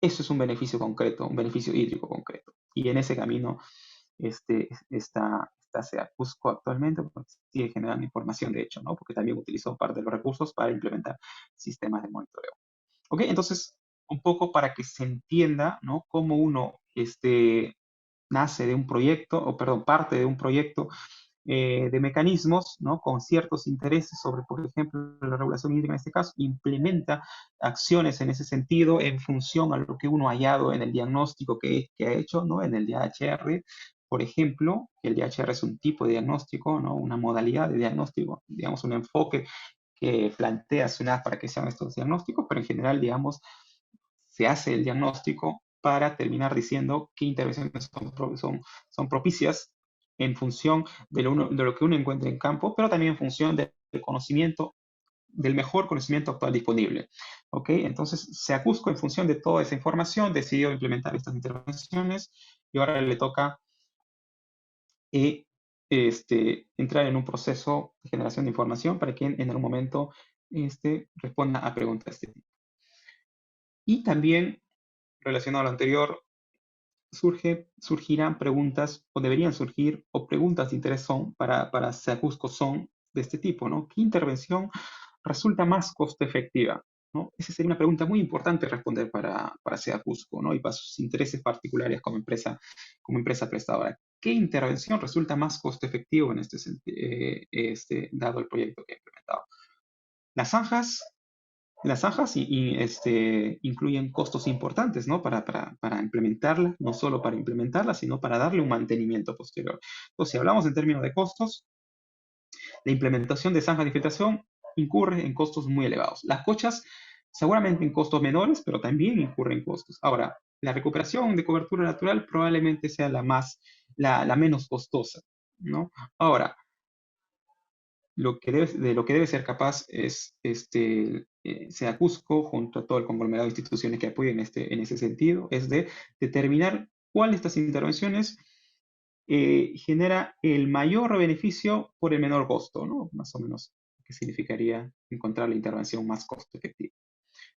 eso es un beneficio concreto, un beneficio hídrico concreto. Y en ese camino está SEA Cusco actualmente, porque sigue generando información, de hecho, ¿no? Porque también utilizó parte de los recursos para implementar sistemas de monitoreo. ¿Ok? Entonces, un poco para que se entienda, ¿no? Cómo uno nace de un proyecto, o perdón, parte de un proyecto de mecanismos, ¿no? Con ciertos intereses sobre, por ejemplo, la regulación hídrica en este caso, implementa acciones en ese sentido en función a lo que uno ha hallado en el diagnóstico que ha hecho, ¿no? En el DHR, por ejemplo, que el DHR es un tipo de diagnóstico, ¿no? Una modalidad de diagnóstico, digamos, un enfoque que plantea SUNAT para que sean estos diagnósticos, pero en general, digamos, se hace el diagnóstico para terminar diciendo qué intervenciones son propicias en función de lo que uno encuentra en campo, pero también en función del conocimiento, del mejor conocimiento actual disponible. ¿Ok? Entonces, Seacusco, en función de toda esa información, decidió implementar estas intervenciones y ahora le toca entrar en un proceso de generación de información para que en algún momento responda a preguntas de este tipo. Y también, relacionado a lo anterior, surgirán preguntas, o deberían surgir, o preguntas de interés para Seacusco son de este tipo, ¿no? ¿Qué intervención resulta más costo efectiva? ¿No? Esa sería una pregunta muy importante responder para Seacusco, ¿no? Y para sus intereses particulares como empresa prestadora. ¿Qué intervención resulta más costo efectivo en este sentido, dado el proyecto que he implementado? Las zanjas incluyen costos importantes, ¿no? Para implementarla, no solo para implementarla, sino para darle un mantenimiento posterior. Entonces, si hablamos en términos de costos, la implementación de zanjas de filtración incurre en costos muy elevados. Las cochas, seguramente en costos menores, pero también incurren costos. Ahora, la recuperación de cobertura natural probablemente sea la menos costosa, ¿no? Ahora, de lo que debe ser capaz es sea Cusco, junto a todo el conglomerado de instituciones que apoyen en ese sentido, es de determinar cuál de estas intervenciones genera el mayor beneficio por el menor costo, ¿no? Más o menos, que significaría encontrar la intervención más costo efectiva.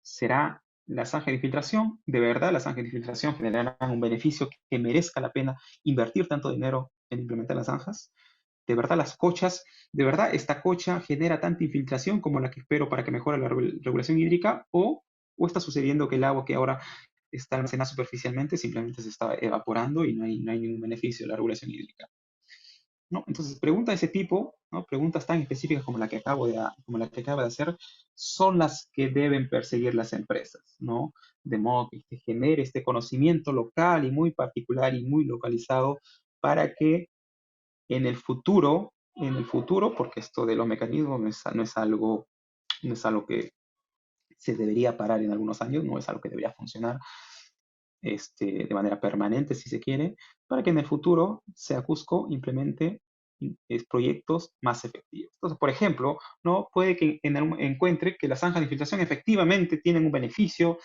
¿Será la zanja de filtración? ¿De verdad la zanja de filtración generará un beneficio que merezca la pena invertir tanto dinero en implementar las zanjas? ¿De verdad las cochas, de verdad esta cocha genera tanta infiltración como la que espero para que mejore la regulación hídrica? ¿O está sucediendo que el agua que ahora está almacenada superficialmente simplemente se está evaporando y no hay ningún beneficio de la regulación hídrica? ¿No? Entonces, preguntas de ese tipo, ¿no? Preguntas tan específicas como como la que acaba de hacer, son las que deben perseguir las empresas, ¿no? De modo que se genere este conocimiento local y muy particular y muy localizado para que en el futuro, porque esto de los mecanismos no es algo que se debería parar en algunos años, no es algo que debería funcionar de manera permanente, si se quiere, para que en el futuro sea Cusco implemente proyectos más efectivos. Entonces, por ejemplo, ¿no? Puede que encuentre que las zanjas de infiltración efectivamente tienen un beneficio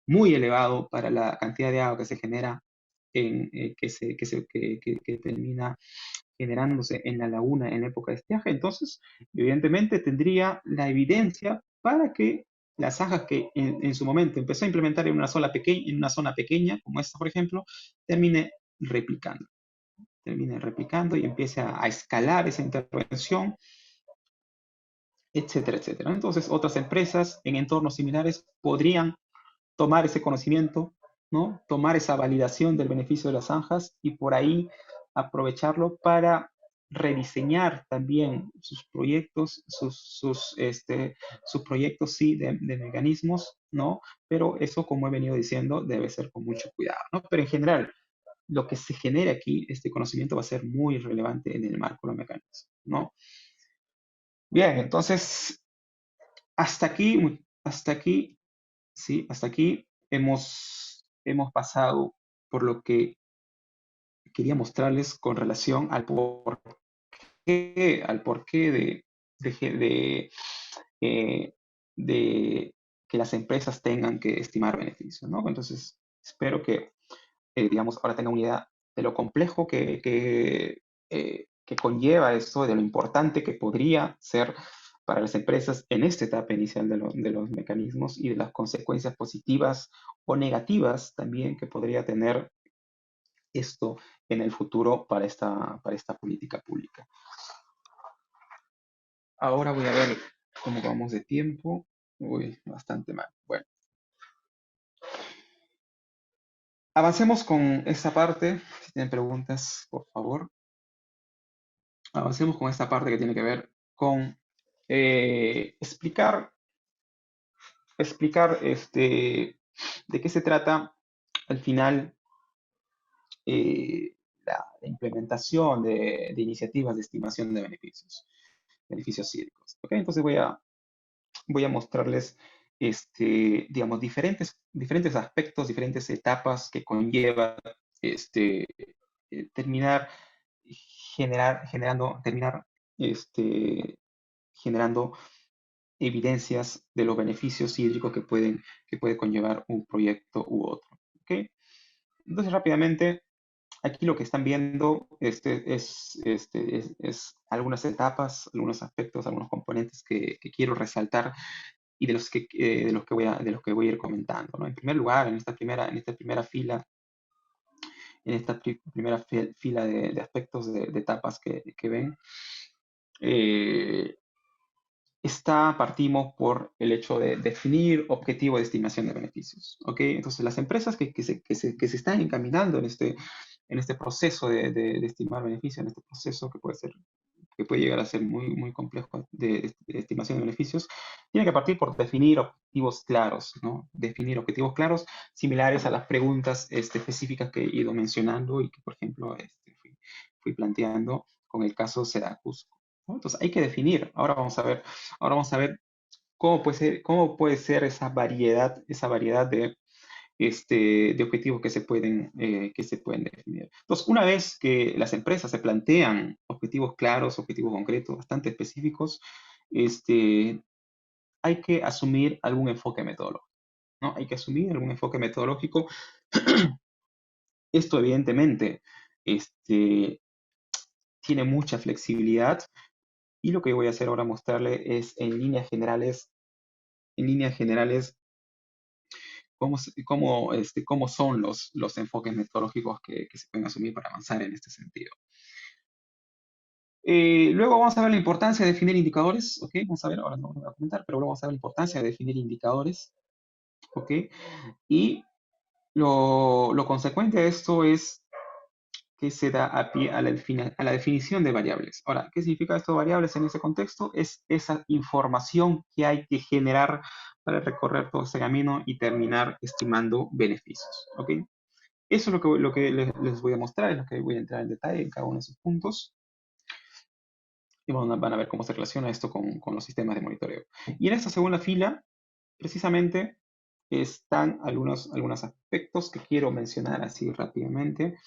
muy elevado para la cantidad de agua que se genera, que termina generándose en la laguna en época de estiaje. Entonces, evidentemente tendría la evidencia para que las zanjas que en su momento empezó a implementar en una zona pequeña, como esta, por ejemplo, termine replicando. Termine replicando y empiece a escalar esa intervención, etcétera, etcétera. Entonces, otras empresas en entornos similares podrían tomar ese conocimiento, ¿no? Tomar esa validación del beneficio de las zanjas y por ahí aprovecharlo para rediseñar también sus proyectos, sus proyectos, sí, de mecanismos, ¿no? Pero eso, como he venido diciendo, debe ser con mucho cuidado, ¿no? Pero en general, lo que se genere aquí, este conocimiento va a ser muy relevante en el marco de los mecanismos, ¿no? Bien, entonces, hasta aquí, sí, hasta aquí hemos pasado por lo que quería mostrarles con relación al porqué eh, de que las empresas tengan que estimar beneficios, ¿no? Entonces, espero que, digamos, ahora tengan una idea de lo complejo que conlleva esto, de lo importante que podría ser para las empresas en esta etapa inicial de los mecanismos y de las consecuencias positivas o negativas también que podría tener esto en el futuro para esta política pública. Ahora voy a ver cómo vamos de tiempo. Uy, bastante mal. Bueno, avancemos con esta parte. Si tienen preguntas, por favor. Avancemos con esta parte que tiene que ver con explicar de qué se trata al final la implementación de iniciativas de estimación de beneficios hídricos. ¿Ok? Entonces voy a mostrarles, digamos, diferentes aspectos, diferentes etapas que conlleva terminar terminar este, generando evidencias de los beneficios hídricos que puede conllevar un proyecto u otro. ¿Ok? Entonces, rápidamente, aquí lo que están viendo es algunas etapas, algunos aspectos, algunos componentes que quiero resaltar y de los que voy a ir comentando, ¿no? En primer lugar, en esta primera fila, fila de aspectos de etapas que ven, eh, partimos por el hecho de definir objetivo de estimación de beneficios. ¿Ok? Entonces, las empresas que se están encaminando en este proceso de estimar beneficios, en este proceso que puede llegar a ser muy complejo de estimación de beneficios, tienen que partir por definir objetivos claros, ¿no? Definir objetivos claros similares a las preguntas específicas que he ido mencionando y que, por ejemplo, fui planteando con el caso Syracuse, ¿no? Entonces, hay que definir. Ahora vamos a ver cómo puede ser esa variedad de objetivos que se pueden definir. Entonces, una vez que las empresas se plantean objetivos claros, objetivos concretos, bastante específicos, este, hay que asumir algún enfoque metodológico, ¿no? Hay que asumir algún enfoque metodológico. Esto, evidentemente, este, tiene mucha flexibilidad y lo que voy a hacer ahora mostrarle es en líneas generales cómo son los enfoques metodológicos que se pueden asumir para avanzar en este sentido. Luego vamos a ver la importancia de definir indicadores, ¿ok? Vamos a ver, ahora no lo voy a comentar, pero luego vamos a ver la importancia de definir indicadores, ¿ok? Y lo consecuente de esto es que se da a pie a la definición de variables. Ahora, ¿qué significa esto de variables en ese contexto? Es esa información que hay que generar para recorrer todo ese camino y terminar estimando beneficios, ¿ok? Eso es lo que les voy a mostrar, es lo que voy a entrar en detalle en cada uno de esos puntos. Y van a ver cómo se relaciona esto con los sistemas de monitoreo. Y en esta segunda fila, precisamente, están algunos aspectos que quiero mencionar así rápidamente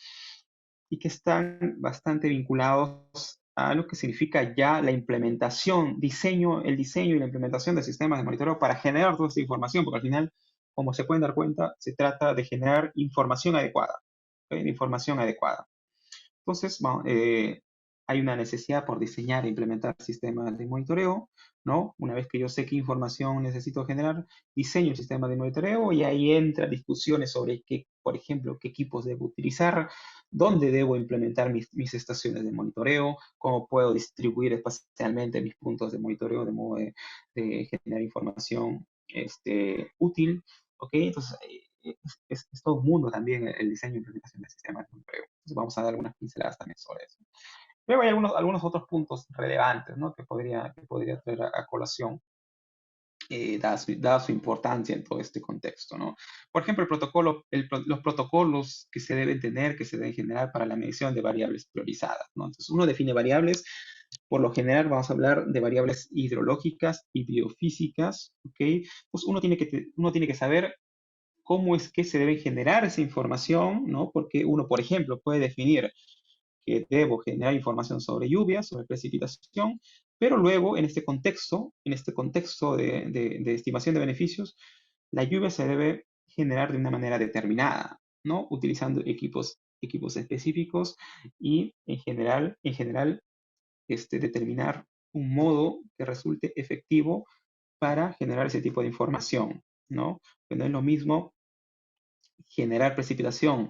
y que están bastante vinculados a lo que significa ya la implementación, el diseño y la implementación de sistemas de monitoreo para generar toda esta información, porque al final, como se pueden dar cuenta, se trata de generar información adecuada. ¿Ok? Información adecuada. Entonces, hay una necesidad por diseñar e implementar sistemas de monitoreo, ¿no? Una vez que yo sé qué información necesito generar, diseño el sistema de monitoreo y ahí entran discusiones sobre por ejemplo, qué equipos debo utilizar, dónde debo implementar mis estaciones de monitoreo, cómo puedo distribuir espacialmente mis puntos de monitoreo de modo de generar información útil, ¿ok? Entonces, es todo un mundo también el diseño e implementación de sistemas de monitoreo. Entonces vamos a dar algunas pinceladas también sobre eso. Luego hay algunos otros puntos relevantes, ¿no? Que podría traer a colación, dada su importancia en todo este contexto, ¿no? Por ejemplo, los protocolos que se deben tener, que se deben generar para la medición de variables priorizadas, ¿no? Entonces, uno define variables, por lo general vamos a hablar de variables hidrológicas y biofísicas, ¿ok? Pues uno tiene que saber cómo es que se debe generar esa información, ¿no? Porque uno, por ejemplo, puede definir que debo generar información sobre lluvia, sobre precipitación, pero luego en este contexto de estimación de beneficios, la lluvia se debe generar de una manera determinada, ¿no? Utilizando equipos específicos y en general determinar un modo que resulte efectivo para generar ese tipo de información, ¿no? Que no es lo mismo generar precipitación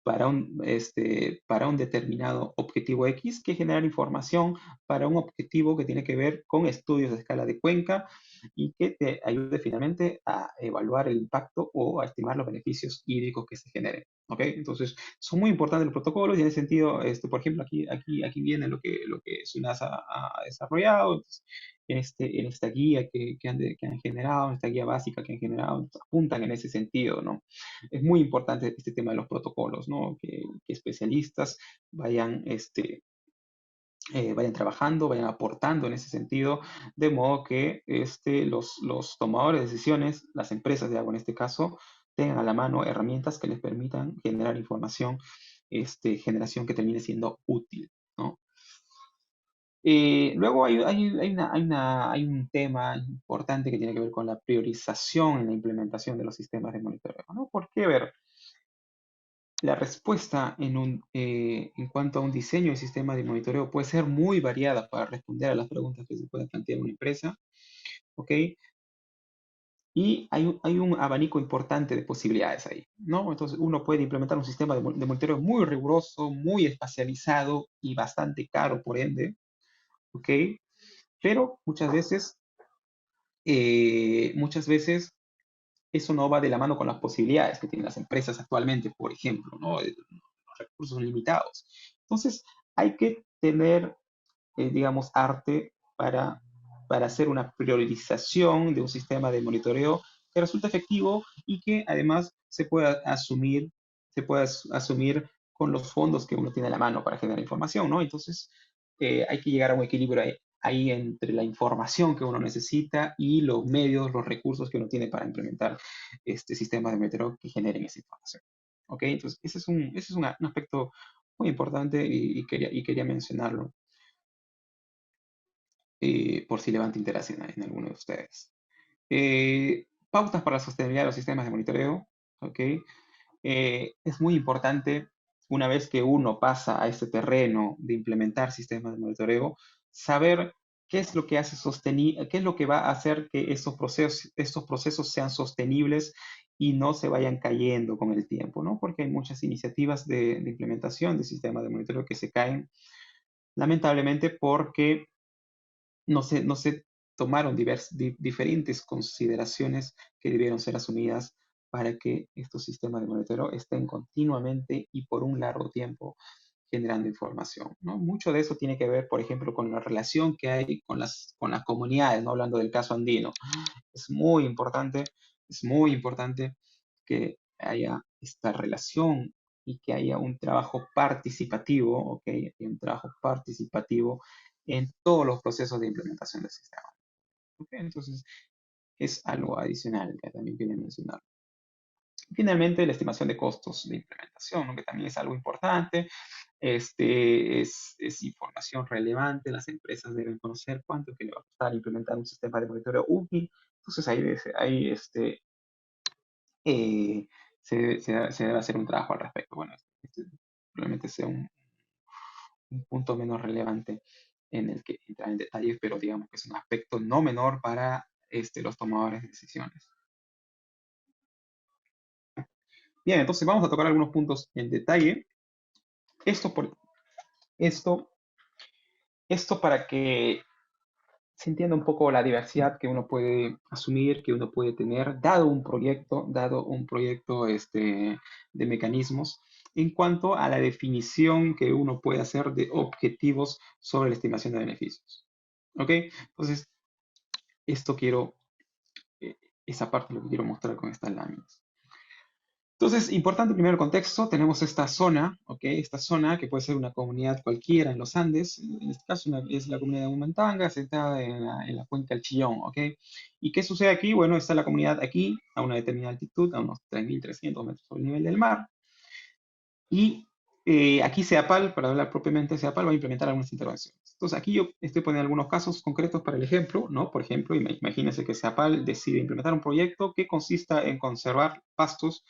para un determinado objetivo X que generar información para un objetivo que tiene que ver con estudios de escala de Cuenca y que te ayude finalmente a evaluar el impacto o a estimar los beneficios hídricos que se generen. ¿Ok? Entonces, son muy importantes los protocolos y en ese sentido, por ejemplo, aquí viene lo que SUNAS ha desarrollado. Entonces, en esta guía que han generado, en esta guía básica que han generado, apuntan en ese sentido, ¿no? Es muy importante este tema de los protocolos, ¿no? Que especialistas vayan, vayan trabajando, vayan aportando en ese sentido, de modo que los tomadores de decisiones, las empresas de agua en este caso, tengan a la mano herramientas que les permitan generar información, generación que termine siendo útil, ¿no? Luego hay un tema importante que tiene que ver con la priorización en la implementación de los sistemas de monitoreo, ¿no? Porque, a ver, la respuesta en cuanto a un diseño de sistema de monitoreo puede ser muy variada para responder a las preguntas que se puede plantear una empresa, ¿ok? Y hay un abanico importante de posibilidades ahí, ¿no? Entonces uno puede implementar un sistema de monitoreo muy riguroso, muy especializado y bastante caro, por ende, ¿ok? Pero muchas veces eso no va de la mano con las posibilidades que tienen las empresas actualmente, por ejemplo, ¿no? Los recursos son limitados. Entonces, hay que tener, digamos, arte para hacer una priorización de un sistema de monitoreo que resulte efectivo y que además se pueda asumir con los fondos que uno tiene a la mano para generar información, ¿no? Entonces, hay que llegar a un equilibrio ahí entre la información que uno necesita y los medios, los recursos que uno tiene para implementar este sistema de monitoreo que generen esa información. ¿Ok? Entonces, ese es un aspecto muy importante y quería mencionarlo por si levanta interés en alguno de ustedes. Pautas para la sostenibilidad de los sistemas de monitoreo. ¿Ok? Es muy importante, una vez que uno pasa a este terreno de implementar sistemas de monitoreo, saber qué es lo que hace qué es lo que va a hacer que estos procesos sean sostenibles y no se vayan cayendo con el tiempo, ¿no? Porque hay muchas iniciativas de implementación de sistemas de monitoreo que se caen, lamentablemente, porque no se tomaron diferentes consideraciones que debieron ser asumidas para que estos sistemas de monitoreo estén continuamente y por un largo tiempo generando información, ¿no? Mucho de eso tiene que ver, por ejemplo, con la relación que hay con las comunidades, ¿no? Hablando del caso andino. Es es muy importante que haya esta relación y que haya un trabajo participativo, ¿ok? Un trabajo participativo en todos los procesos de implementación del sistema. ¿Ok? Entonces, es algo adicional que también quería mencionar. Finalmente, la estimación de costos de implementación, ¿no? Que también es algo importante. Es información relevante. Las empresas deben conocer cuánto que le va a costar implementar un sistema de monitoreo útil. Entonces, ahí eh, se debe hacer un trabajo al respecto. Bueno, probablemente sea un punto menos relevante en el que entrar en detalles, pero digamos que es un aspecto no menor para los tomadores de decisiones. Bien, entonces vamos a tocar algunos puntos en detalle. Esto, por, esto, esto para que se entienda un poco la diversidad que uno puede asumir, que uno puede tener, dado un proyecto de mecanismos, en cuanto a la definición que uno puede hacer de objetivos sobre la estimación de beneficios. ¿Ok? Entonces, esto quiero, eh, esa parte lo que quiero mostrar con estas láminas. Entonces, importante primero el contexto, tenemos esta zona, ¿ok? Esta zona que puede ser una comunidad cualquiera en los Andes, en este caso es la comunidad de Humantanga, sentada en la cuenca del Chillón, ¿ok? ¿Y qué sucede aquí? Bueno, está la comunidad aquí, a una determinada altitud, a unos 3.300 metros sobre el nivel del mar, y aquí CEAPAL, para hablar propiamente, CEAPAL va a implementar algunas intervenciones. Entonces, aquí yo estoy poniendo algunos casos concretos para el ejemplo, ¿no? Por ejemplo, imagínense que CEAPAL decide implementar un proyecto que consista en conservar pastos,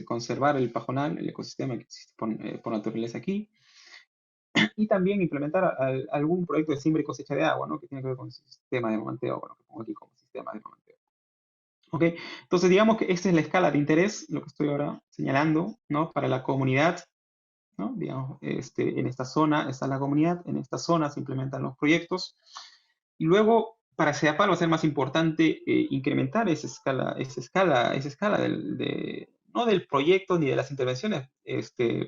conservar el pajonal, el ecosistema que existe por naturaleza aquí, y también implementar algún proyecto de siembra y cosecha de agua, ¿no? Que tiene que ver con el sistema de mamanteo, bueno, que pongo aquí como sistema de mamanteo. ¿Ok? Entonces, digamos que esta es la escala de interés, lo que estoy ahora señalando, ¿no? Para la comunidad, ¿no? Digamos, en esta zona está la comunidad, en esta zona se implementan los proyectos, y luego para CEAPAL va a ser más importante incrementar esa escala no del proyecto ni de las intervenciones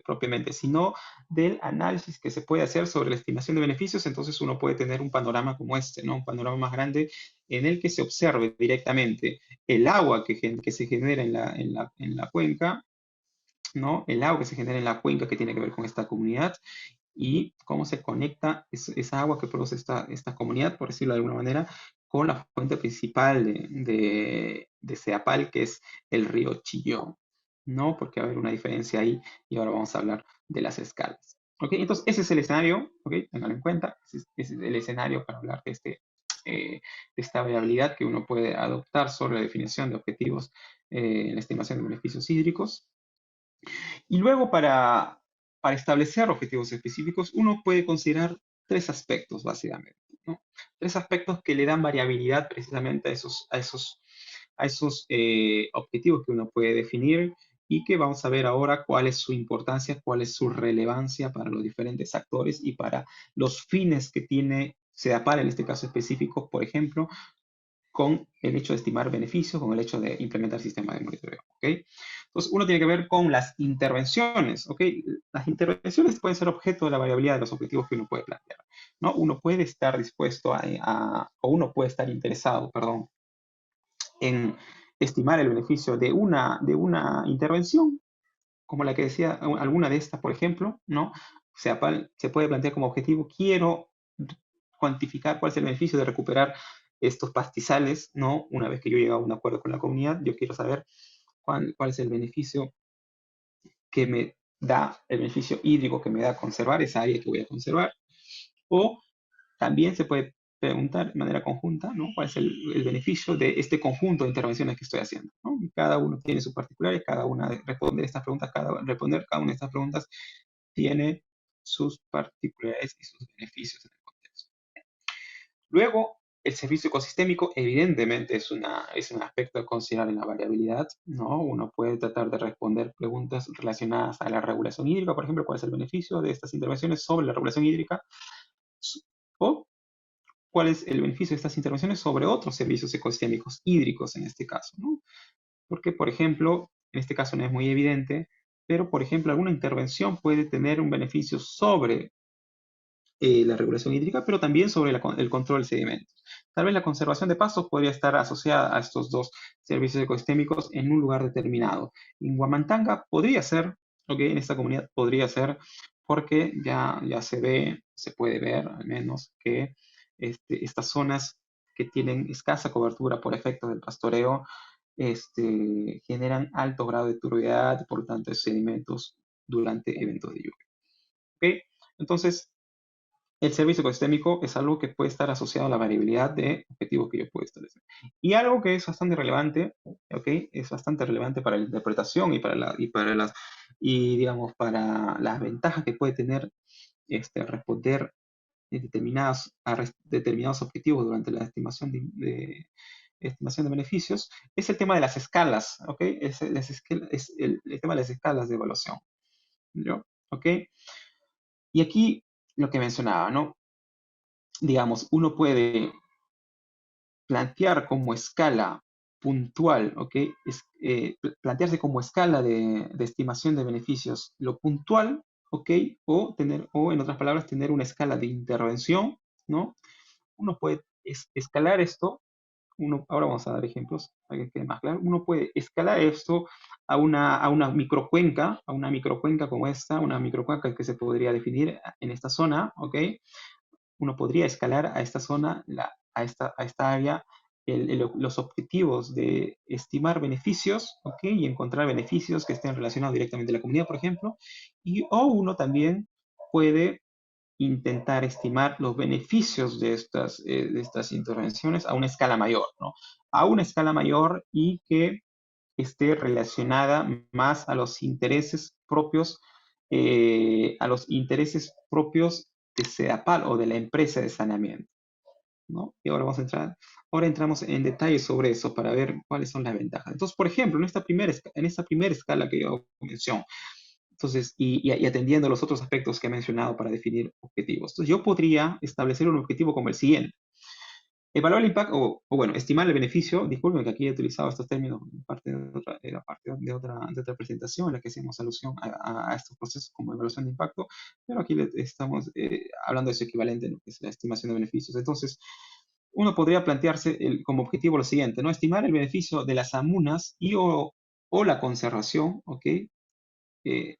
propiamente, sino del análisis que se puede hacer sobre la estimación de beneficios. Entonces uno puede tener un panorama como este, ¿no? Un panorama más grande en el que se observe directamente el agua que se genera en la cuenca, ¿no? El agua que se genera en la cuenca que tiene que ver con esta comunidad y cómo se conecta esa agua que produce esta comunidad, por decirlo de alguna manera, con la fuente principal de Ceapal, que es el río Chillón, ¿no? Porque va a haber una diferencia ahí y ahora vamos a hablar de las escalas. ¿Ok? Entonces, ese es el escenario, ¿ok? Ténganlo en cuenta, ese es el escenario para hablar de esta variabilidad que uno puede adoptar sobre la definición de objetivos en la estimación de beneficios hídricos. Y luego para establecer objetivos específicos, uno puede considerar tres aspectos, básicamente, ¿no? Tres aspectos que le dan variabilidad precisamente a esos objetivos que uno puede definir y que vamos a ver ahora cuál es su importancia, cuál es su relevancia para los diferentes actores y para los fines que tiene CEDAPAL, en este caso específico, por ejemplo, con el hecho de estimar beneficios, con el hecho de implementar sistemas de monitoreo. ¿Ok? Entonces, uno tiene que ver con las intervenciones. ¿Ok? Las intervenciones pueden ser objeto de la variabilidad de los objetivos que uno puede plantear, ¿no? Uno puede estar dispuesto o uno puede estar interesado, perdón, en estimar el beneficio de una intervención, como la que decía alguna de estas, por ejemplo, ¿no? O sea, se puede plantear como objetivo, quiero cuantificar cuál es el beneficio de recuperar estos pastizales, ¿no? Una vez que yo he llegado a un acuerdo con la comunidad, yo quiero saber cuál es el beneficio que me da, el beneficio hídrico que me da conservar esa área que voy a conservar. O también se puede preguntar de manera conjunta, ¿no? ¿Cuál es el beneficio de este conjunto de intervenciones que estoy haciendo? ¿No? Y cada uno tiene sus particulares, cada una de responder responder cada una de estas preguntas tiene sus particularidades y sus beneficios en el contexto. Luego, el servicio ecosistémico evidentemente es un aspecto a considerar en la variabilidad, ¿no? Uno puede tratar de responder preguntas relacionadas a la regulación hídrica, por ejemplo, cuál es el beneficio de estas intervenciones sobre la regulación hídrica, o cuál es el beneficio de estas intervenciones sobre otros servicios ecosistémicos hídricos en este caso, ¿no? Porque, por ejemplo, en este caso no es muy evidente, pero, por ejemplo, alguna intervención puede tener un beneficio sobre la regulación hídrica, pero también sobre el control de sedimentos. Tal vez la conservación de pastos podría estar asociada a estos dos servicios ecosistémicos en un lugar determinado. En Huamantanga podría ser, ok, en esta comunidad podría ser, porque ya se puede ver al menos que estas zonas que tienen escasa cobertura por efecto del pastoreo generan alto grado de turbiedad y por lo tanto sedimentos durante eventos de lluvia. ¿Ok? Entonces, el servicio ecosistémico es algo que puede estar asociado a la variabilidad de objetivos que yo puedo establecer. Y algo que es bastante relevante, ¿ok? Es bastante relevante para la interpretación y digamos, para las ventajas que puede tener responder determinados objetivos durante la estimación de beneficios, es el tema de las escalas, ¿ok? Es el tema de las escalas de evaluación, ¿no? ¿Ok? Y aquí lo que mencionaba, ¿no? Digamos, uno puede plantear como escala puntual, ¿ok? Plantearse como escala de estimación de beneficios lo puntual, ¿ok? O en otras palabras, tener una escala de intervención, ¿no? Uno puede escalar esto, ahora vamos a dar ejemplos para que quede más claro. Uno puede escalar esto a una microcuenca como esta, una microcuenca que se podría definir en esta zona, ¿ok? Uno podría escalar a esta zona, a esta área, los objetivos de estimar beneficios, ¿ok? Y encontrar beneficios que estén relacionados directamente a la comunidad, por ejemplo. O uno también puede intentar estimar los beneficios de estas intervenciones a una escala mayor, ¿no? A una escala mayor y que esté relacionada más a los intereses propios a los intereses propios de SEAPAL o de la empresa de saneamiento, ¿no? Y ahora ahora entramos en detalle sobre eso para ver cuáles son las ventajas. Entonces, por ejemplo, en esta primera escala que yo menciono, entonces, y atendiendo los otros aspectos que he mencionado para definir objetivos. Entonces, yo podría establecer un objetivo como el siguiente. Evaluar el impacto, bueno, estimar el beneficio. Disculpen que aquí he utilizado estos términos en parte de otra, de otra presentación en la que hacemos alusión a estos procesos como evaluación de impacto, pero aquí estamos hablando de su equivalente, ¿no? Que es la estimación de beneficios. Entonces, uno podría plantearse como objetivo lo siguiente, ¿no? Estimar el beneficio de las amunas o la conservación, ¿ok? Eh,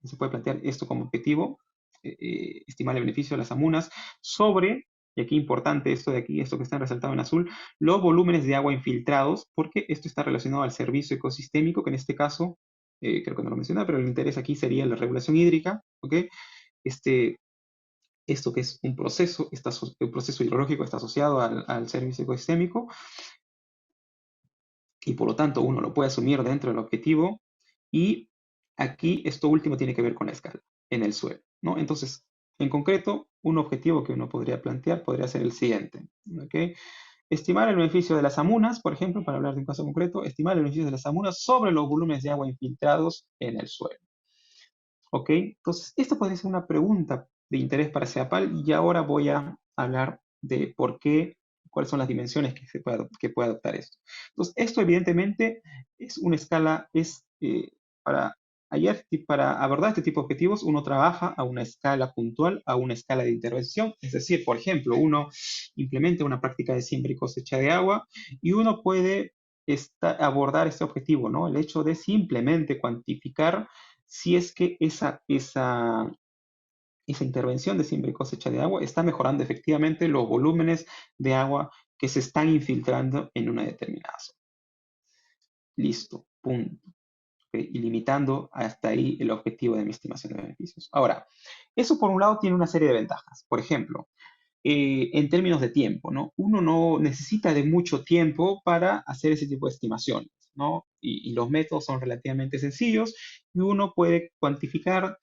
se puede plantear esto como objetivo, estimar el beneficio de las amunas sobre, y aquí importante esto de aquí, esto que está resaltado en azul, los volúmenes de agua infiltrados, porque esto está relacionado al servicio ecosistémico, que en este caso, creo que no lo menciona, pero el interés aquí sería la regulación hídrica, ¿ok? Este, esto que es un proceso, un proceso hidrológico está asociado al servicio ecosistémico, y por lo tanto uno lo puede asumir dentro del objetivo. Y aquí esto último tiene que ver con la escala en el suelo, ¿no? Entonces, en concreto, un objetivo que uno podría plantear podría ser el siguiente, ¿ok? Estimar el beneficio de las amunas, por ejemplo, para hablar de un caso concreto, estimar el beneficio de las amunas sobre los volúmenes de agua infiltrados en el suelo. ¿Ok? Entonces, esto podría ser una pregunta de interés para CEAPAL y ahora voy a hablar de por qué, cuáles son las dimensiones que puede adoptar esto. Entonces, esto evidentemente es una escala, para, para abordar este tipo de objetivos, uno trabaja a una escala puntual, a una escala de intervención, es decir, por ejemplo, uno implementa una práctica de siembra y cosecha de agua y uno puede abordar este objetivo, ¿no? El hecho de simplemente cuantificar si es que esa intervención de siembra y cosecha de agua está mejorando efectivamente los volúmenes de agua que se están infiltrando en una determinada zona. Listo, punto. ¿Ok? Y limitando hasta ahí el objetivo de mi estimación de beneficios. Ahora, eso por un lado tiene una serie de ventajas. Por ejemplo, en términos de tiempo, ¿no? Uno no necesita de mucho tiempo para hacer ese tipo de estimaciones, ¿no? Y los métodos son relativamente sencillos y uno puede cuantificar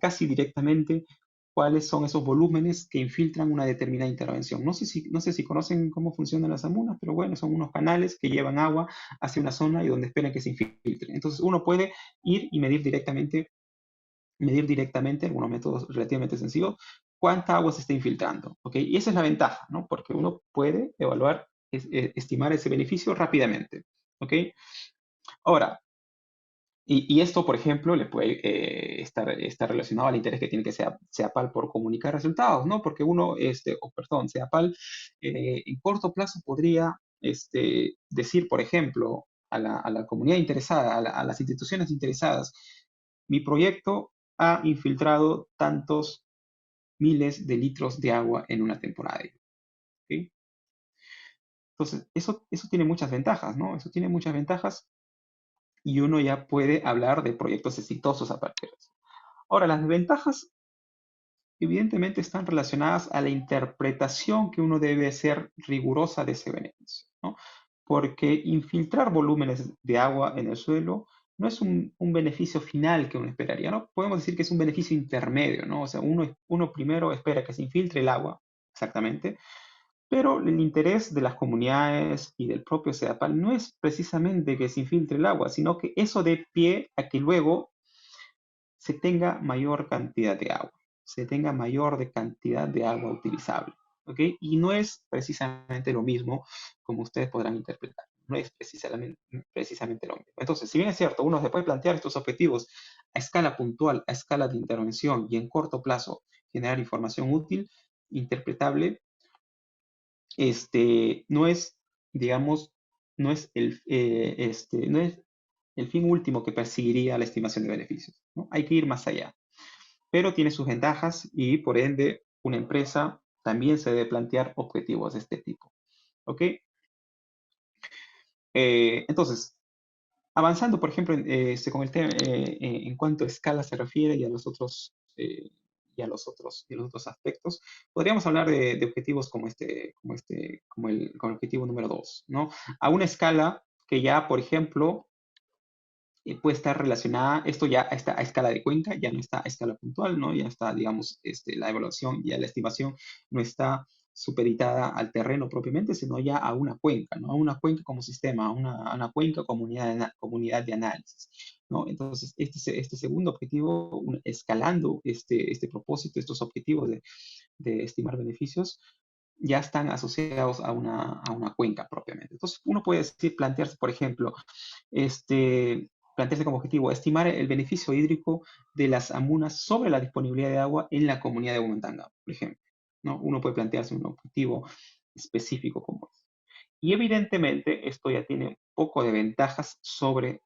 casi directamente cuáles son esos volúmenes que infiltran una determinada intervención. No sé si conocen cómo funcionan las amunas, pero bueno, son unos canales que llevan agua hacia una zona y donde esperan que se infiltre. Entonces uno puede ir y medir directamente, algunos métodos relativamente sencillos, cuánta agua se está infiltrando, ¿ok? Y esa es la ventaja, ¿no? Porque uno puede evaluar, estimar ese beneficio rápidamente, ¿ok? Ahora, y esto, por ejemplo, le puede estar relacionado al interés que tiene que SEAPAL por comunicar resultados, ¿no? Porque uno, perdón, SEAPAL en corto plazo podría decir, por ejemplo, a la comunidad interesada, a las instituciones interesadas, mi proyecto ha infiltrado tantos miles de litros de agua en una temporada. ¿Ok? Entonces, eso tiene muchas ventajas, ¿no? Eso tiene muchas ventajas y uno ya puede hablar de proyectos exitosos a partir de eso. Ahora, las desventajas evidentemente están relacionadas a la interpretación que uno debe hacer rigurosa de ese beneficio, ¿no? Porque infiltrar volúmenes de agua en el suelo no es un beneficio final que uno esperaría, ¿no? Podemos decir que es un beneficio intermedio, ¿no? O sea, uno primero espera que se infiltre el agua, exactamente, pero el interés de las comunidades y del propio SEAPAL no es precisamente que se infiltre el agua, sino que eso dé pie a que luego se tenga mayor cantidad de agua, se tenga mayor cantidad de agua utilizable. ¿Ok? Y no es precisamente lo mismo como ustedes podrán interpretar. No es precisamente lo mismo. Entonces, si bien es cierto, uno se puede plantear estos objetivos a escala puntual, a escala de intervención y en corto plazo generar información útil, interpretable, no es, digamos, no es el fin último que perseguiría la estimación de beneficios, ¿no? Hay que ir más allá, pero tiene sus ventajas y por ende una empresa también se debe plantear objetivos de este tipo, ¿ok? Entonces, avanzando, por ejemplo, con el tema en cuanto a escala se refiere y a los otros y a los otros aspectos, podríamos hablar de objetivos como el objetivo número 2, ¿no? A una escala que ya, por ejemplo, puede estar relacionada, esto ya está a escala de cuenca, ya no está a escala puntual, ¿no? Ya está, digamos, la evaluación, ya la estimación no está supeditada al terreno propiamente, sino ya a una cuenca, ¿no? A una cuenca como sistema, a una cuenca comunidad de análisis, ¿no? Entonces, este segundo objetivo, escalando este propósito, estos objetivos de estimar beneficios, ya están asociados a una cuenca propiamente. Entonces, uno puede decir, plantearse, por ejemplo, plantearse como objetivo estimar el beneficio hídrico de las amunas sobre la disponibilidad de agua en la comunidad de Huamantanga, por ejemplo, ¿no? Uno puede plantearse un objetivo específico como este. Y evidentemente esto ya tiene un poco de ventajas sobre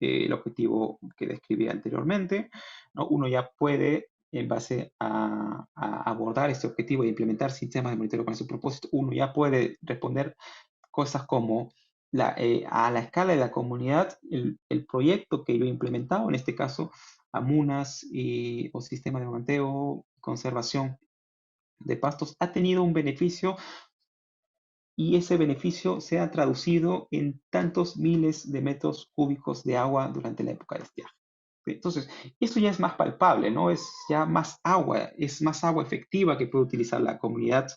el objetivo que describí anteriormente, ¿no? Uno ya puede, en base a abordar este objetivo e implementar sistemas de monitoreo con ese propósito, uno ya puede responder cosas como a la escala de la comunidad, el proyecto que yo he implementado, en este caso, amunas o sistema de manteo, conservación de pastos, ha tenido un beneficio y ese beneficio se ha traducido en tantos miles de metros cúbicos de agua durante la época de estiaje. Entonces, esto ya es más palpable, ¿no? Es ya más agua, es más agua efectiva que puede utilizar la comunidad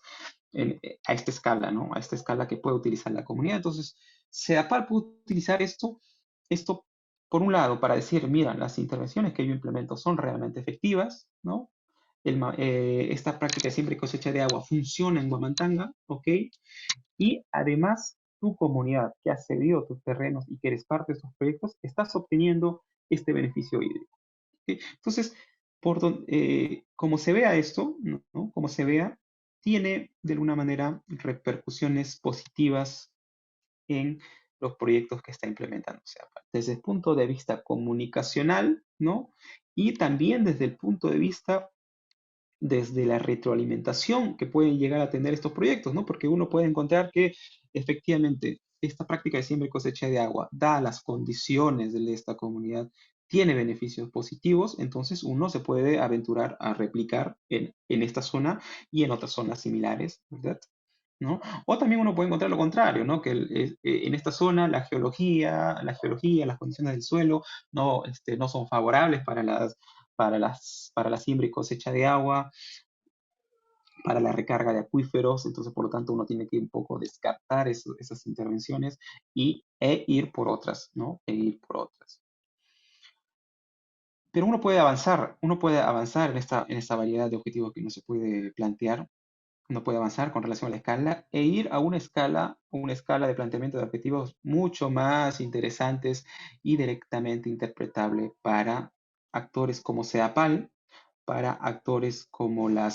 a esta escala, ¿no? A esta escala que puede utilizar la comunidad. Entonces, SEDAPAL puede utilizar esto por un lado, para decir, mira, las intervenciones que yo implemento son realmente efectivas, ¿no? Esta práctica de siembra y cosecha de agua funciona en Huamantanga, ¿ok? Y además, tu comunidad que ha cedido tus terrenos y que eres parte de esos proyectos, estás obteniendo este beneficio hídrico. ¿Sí? Entonces, como se vea esto, ¿no? Como se vea, tiene de alguna manera repercusiones positivas en los proyectos que está implementando. O sea, desde el punto de vista comunicacional, ¿no? Y también desde el punto de vista desde la retroalimentación que pueden llegar a tener estos proyectos, ¿no? Porque uno puede encontrar que efectivamente esta práctica de siembra y cosecha de agua, da las condiciones de esta comunidad, tiene beneficios positivos, entonces uno se puede aventurar a replicar en esta zona y en otras zonas similares, ¿verdad? ¿No? O también uno puede encontrar lo contrario, ¿no? Que en esta zona las condiciones del suelo no son favorables para la siembra y cosecha de agua, para la recarga de acuíferos, entonces por lo tanto uno tiene que un poco descartar esas intervenciones e ir por otras, ¿no? E ir por otras. Pero uno puede avanzar en esta variedad de objetivos que uno se puede plantear, uno puede avanzar con relación a la escala e ir a una escala de planteamiento de objetivos mucho más interesantes y directamente interpretable para actores como SEAPAL, para actores como la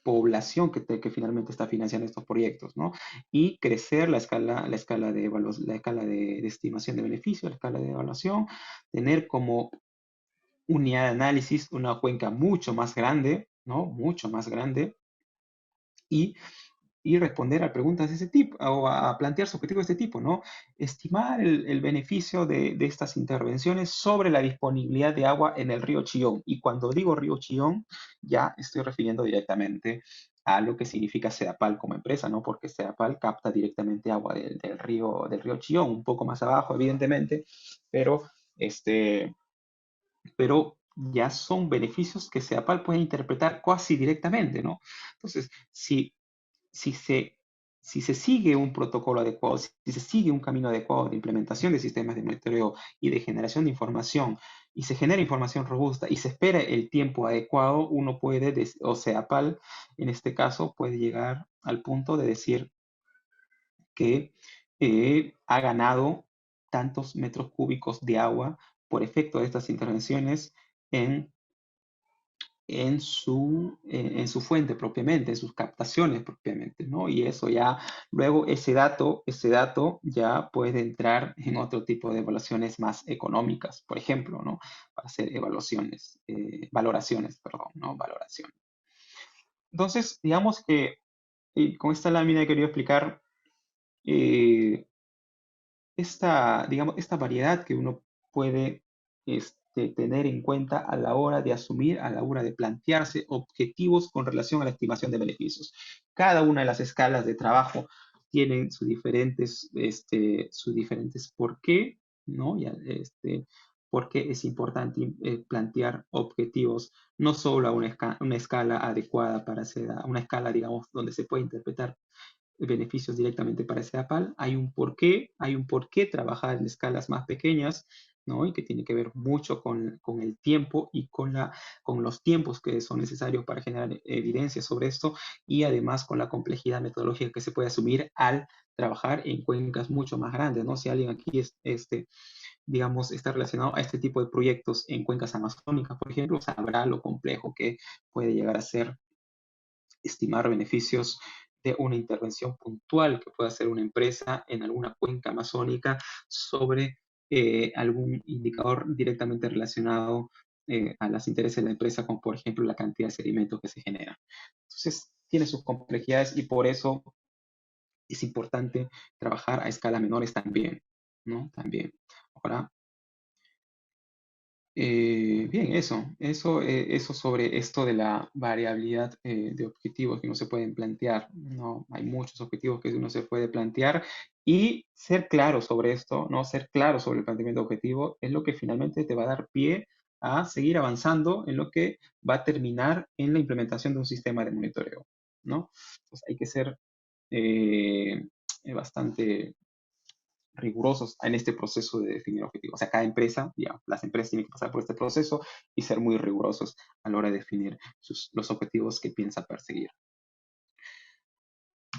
población que finalmente está financiando estos proyectos, ¿no? Y crecer la escala de estimación de beneficio, la escala de evaluación, tener como unidad de análisis una cuenca mucho más grande, ¿no? Mucho más grande, y responder a preguntas de ese tipo, o a plantearse objetivos de este tipo, ¿no? Estimar el beneficio de estas intervenciones sobre la disponibilidad de agua en el río Chillón. Y cuando digo río Chillón, ya estoy refiriendo directamente a lo que significa SEDAPAL como empresa, ¿no? Porque SEDAPAL capta directamente agua del río Chillón, un poco más abajo, evidentemente, pero, pero ya son beneficios que SEDAPAL puede interpretar casi directamente, ¿no? Entonces, si se, si se sigue un protocolo adecuado, si se sigue un camino adecuado de implementación de sistemas de monitoreo y de generación de información, y se genera información robusta y se espera el tiempo adecuado, uno puede, o sea, PAL, en este caso, puede llegar al punto de decir que ha ganado tantos metros cúbicos de agua por efecto de estas intervenciones en en su fuente propiamente, en sus captaciones propiamente, ¿no? Y eso ya, luego ese dato ya puede entrar en otro tipo de evaluaciones más económicas, por ejemplo, ¿no? Para hacer valoraciones, perdón, ¿no? Valoración. Entonces, digamos que con esta lámina he querido explicar eh, digamos, esta variedad que uno puede tener en cuenta a la hora de asumir, a la hora de plantearse objetivos con relación a la estimación de beneficios. Cada una de las escalas de trabajo tienen sus diferentes por qué, ¿no? Porque es importante plantear objetivos no solo a una escala adecuada para una escala, digamos, donde se puede interpretar beneficios directamente para ese APAL. Hay un porqué trabajar en escalas más pequeñas, ¿no? Y que tiene que ver mucho con el tiempo y con los tiempos que son necesarios para generar evidencia sobre esto y además con la complejidad metodológica que se puede asumir al trabajar en cuencas mucho más grandes, ¿no? Si alguien aquí digamos, está relacionado a este tipo de proyectos en cuencas amazónicas, por ejemplo, sabrá lo complejo que puede llegar a ser estimar beneficios de una intervención puntual que pueda hacer una empresa en alguna cuenca amazónica sobre algún indicador directamente relacionado a los intereses de la empresa, como por ejemplo la cantidad de sedimentos que se generan. Entonces, tiene sus complejidades y por eso es importante trabajar a escalas menores también, ¿no? También. Ahora, bien, eso sobre esto de la variabilidad de objetivos que no se pueden plantear, ¿no? Hay muchos objetivos que uno se puede plantear y ser claro sobre esto, ¿no? Ser claro sobre el planteamiento objetivo es lo que finalmente te va a dar pie a seguir avanzando en lo que va a terminar en la implementación de un sistema de monitoreo, ¿no? Entonces hay que ser eh, bastante rigurosos en este proceso de definir objetivos. O sea, cada empresa, digamos, las empresas tienen que pasar por este proceso y ser muy rigurosos a la hora de definir los objetivos que piensa perseguir.